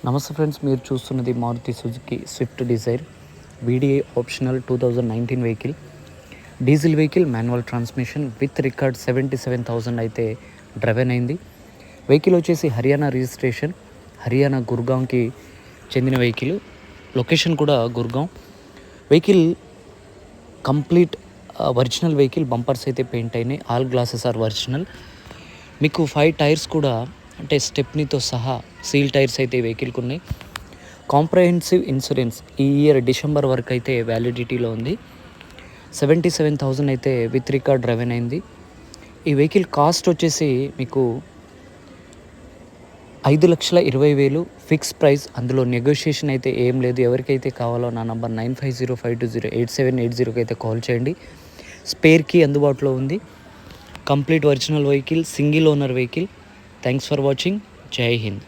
నమస్తే ఫ్రెండ్స్, మీరు చూస్తున్నది Maruti Suzuki Swift Dzire VDI optional 2019 vehicle, diesel vehicle, manual transmission with record 77,000 అయితే driven అయింది. వెహికల్ వచ్చేసి హర్యానా రిజిస్ట్రేషన్, హర్యానా గుర్గాంకి చెందిన వెహికల్. లొకేషన్ కూడా Gurgaon. Vehicle complete original vehicle. Bumpers అయితే పెయింట్ అయినాయి, ఆల్ గ్లాసెస్ ఆర్ ఒరిజినల్. మీకు 5 టైర్స్ కూడా అంటే స్టెప్నీతో సహా సీల్ టైర్స్ అయితే వెహికల్కి ఉన్నాయి. కాంప్రహెన్సివ్ ఇన్సూరెన్స్ ఈ ఇయర్ డిసెంబర్ వరకు అయితే వ్యాలిడిటీలో ఉంది. 77,000 అయితే విత్ రికార్డ్ డ్రైవెన్ అయింది. ఈ వెహికల్ కాస్ట్ వచ్చేసి మీకు 5,20,000 ఫిక్స్ ప్రైస్. అందులో నెగోషియేషన్ అయితే ఏం లేదు. ఎవరికైతే కావాలో నా నంబర్ 9505208780కి అయితే కాల్ చేయండి. స్పేర్ కీ అందుబాటులో ఉంది. Complete original vehicle, single owner vehicle. Thanks for watching. జై హింద్.